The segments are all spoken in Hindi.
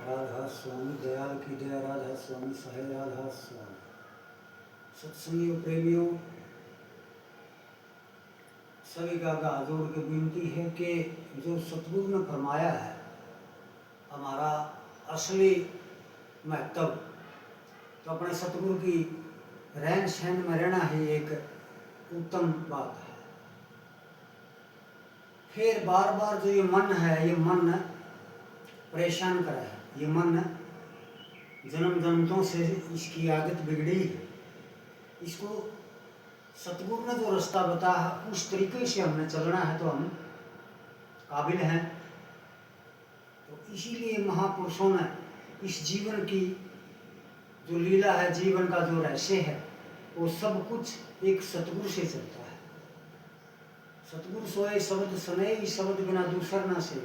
राधा स्वामी दयाल की दया राधा स्वामी सहे राधा स्वामी। सत्संगियों प्रेमियों सभी का हाथ जोड़ के विनती है कि जो सतगुरु ने फरमाया है हमारा असली महत्व तो अपने सतगुरु की रहन सहन में रहना ही एक उत्तम बात है। फिर बार बार जो ये मन है ये मन परेशान करा है, ये मन जन्म जन्मों से इसकी आदत बिगड़ी है। इसको सतगुरु ने जो रास्ता बताया है उस तरीके से हमने चलना है तो हम काबिल हैं। तो इसीलिए महापुरुषों ने इस जीवन की जो लीला है, जीवन का जो रहस्य है, वो सब कुछ एक सतगुरु से चलता है। सतगुरु सोए शब्द सुने, शब्द बिना दूसर ना से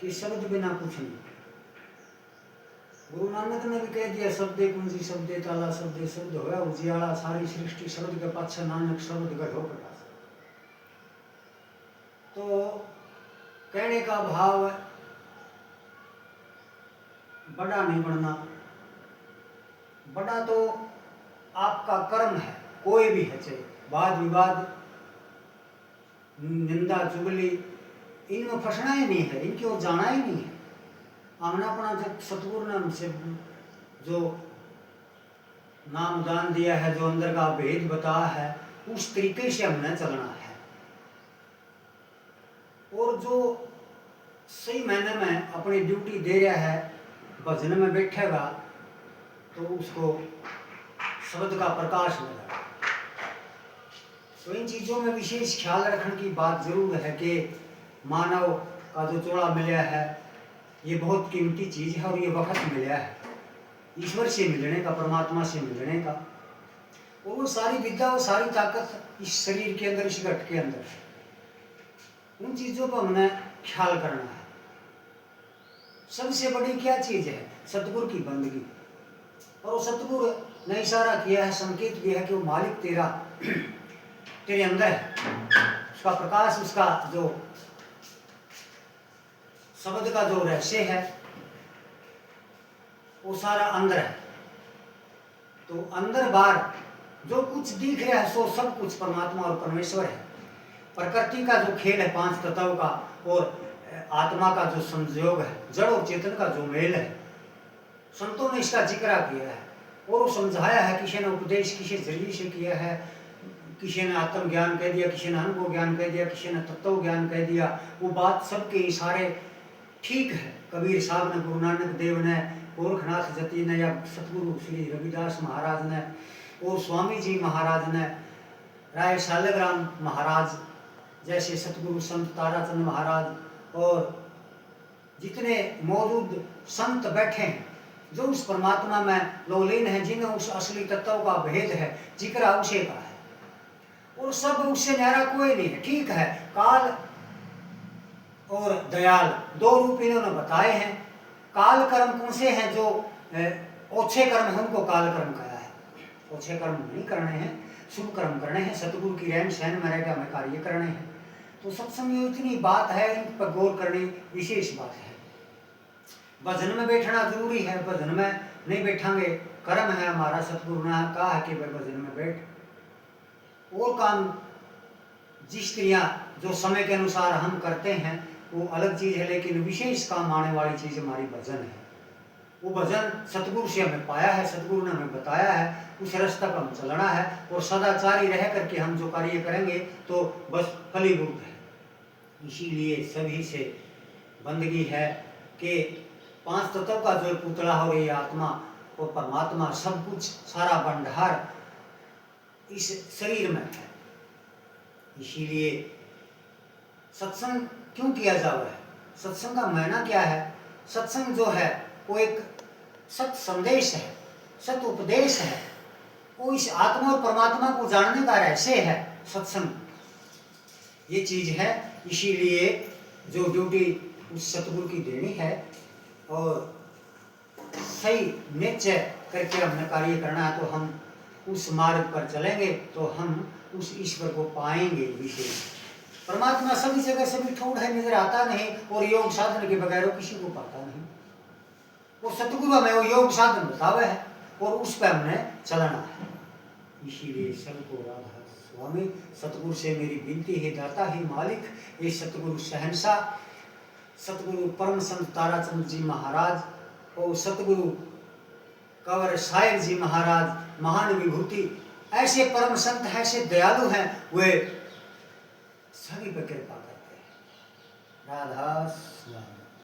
कि शब्द बिना कुछ नहीं। गुरु नानक ने भी कह दिया शब्दे कुंजी शब्दे ताला शब्दे शब्द होया उजियाला, सारी सृष्टि शब्द के पाछे नानक शब्द गढ़ो प्रकाश। तो कहने का भाव बड़ा नहीं बनना, बड़ा तो आपका कर्म है, कोई भी है, चाहे वाद विवाद निंदा चुगली इनमें फंसना ही नहीं है, इनकी ओर जाना ही नहीं है। हमने अपना जब सतगुरु ने हमसे जो नाम दान दिया है, जो अंदर का भेद बताया है, उस तरीके से हमने चलना है। और जो सही मायने में अपनी ड्यूटी दे रहा है, भजन में बैठेगा तो उसको शब्द का प्रकाश मिलेगा। तो इन चीज़ों में विशेष ख्याल रखने की बात जरूर है कि मानव का जो चोला मिला है ये बहुत कीमती चीज़ है और ये वक्त मिला है ईश्वर से मिलने का, परमात्मा से मिलने का। और वो सारी विद्या और सारी ताकत इस शरीर के अंदर, इस घट के अंदर है। उन चीज़ों को हमने ख्याल करना है। सबसे बड़ी क्या चीज़ है? सतगुरु की बंदगी। और वो सतगुरु ने इशारा किया है, संकेत दिया है कि वो मालिक तेरा तेरे अंदर है। उसका प्रकाश, उसका जो शब्द का जो रहस्य है वो सारा अंदर है। तो अंदर बाहर जो कुछ दिख रहा है सो सब कुछ परमात्मा और परमेश्वर है। प्रकृति का जो खेल है, पांच तत्वों का और आत्मा का जो संयोग है, जड़ और चेतन का जो मेल है, संतों ने इसका जिक्र किया है और वो समझाया है। किसी ने उपदेश किसी जरिए से किया है, किसी ने आत्म ज्ञान कह दिया, किसी ने अनुभव ज्ञान कह दिया, किसी ने तत्व ज्ञान कह दिया। वो बात सबके इशारे ठीक है। कबीर साहब ने, गुरु नानक देव ने, गोरखनाथ जती ने, या सतगुरु श्री रविदास महाराज ने और स्वामी जी महाराज ने, राय शालग्राम महाराज जैसे सतगुरु संत ताराचंद महाराज और जितने मौजूद संत बैठे हैं जो उस परमात्मा में लोलीन है, जिन्हें उस असली तत्व का भेद है, जिक्र उसे का है। और सब उससे न्यारा कोई नहीं है। ठीक है, काल और दयाल दो रूप इन्होंने बताए हैं। काल कर्म कौन से हैं? जो ओछे कर्म है उनको काल कर्म कहा है। ओछे कर्म नहीं करने हैं, शुभ कर्म करने हैं, सतगुरु की रहन सहन में रहकर हमें कार्य करने हैं। तो सत्संग में इतनी बात है, इन पर गौर करनी विशेष बात है। भजन में बैठना जरूरी है, भजन में नहीं बैठांगे कर्म है हमारा। सतगुरु ने कहा है कि भाई भजन में बैठ। और काम जिस क्रिया जो समय के अनुसार हम करते हैं वो अलग चीज है, लेकिन विशेष काम आने वाली चीज हमारी भजन है। वो भजन सतगुरु से हमें पाया है, सतगुरु ने हमें बताया है, उस रास्ते पर हम चलना है। और सदाचारी रह करके हम जो कार्य करेंगे तो बस फलीभूत है। इसीलिए सभी से बंदगी है कि पांच तत्व का जो पुतला हो रही है, आत्मा और परमात्मा, सब कुछ सारा भंडार इस शरीर में है। इसीलिए सत्संग क्यों किया जाता है? सत्संग का मायना क्या है? सत्संग जो है वो एक सत संदेश है, सत उपदेश है। वो इस आत्मा और परमात्मा को जानने का रहस्य है सत्संग। ये चीज है। इसीलिए जो ड्यूटी उस सतगुरु की देनी है और सही निश्चय करके हमने कार्य करना है, तो हम उस मार्ग पर चलेंगे तो हम उस ईश्वर को पाएंगे। विशेष परमात्मा सभी जगह सभी ठोड़ है, नजर आता नहीं, और योग साधन के बगैर किसी को पाता नहीं। वो सतगुरु हमें वो योग साधन बतावे है और उस पर हमने चलना है। इसीलिए सबको राधा स्वामी सतगुरु से मेरी विनती है, दाता ही मालिक, ये सतगुरु शहंशाह, सतगुरु परम संत ताराचंद जी महाराज और सतगुरु कंवर शायर जी महाराज, महान विभूति, ऐसे परम संत हैं, ऐसे दयालु हैं, वे सभी पर कृपा करते हैं। राधा स्वामी।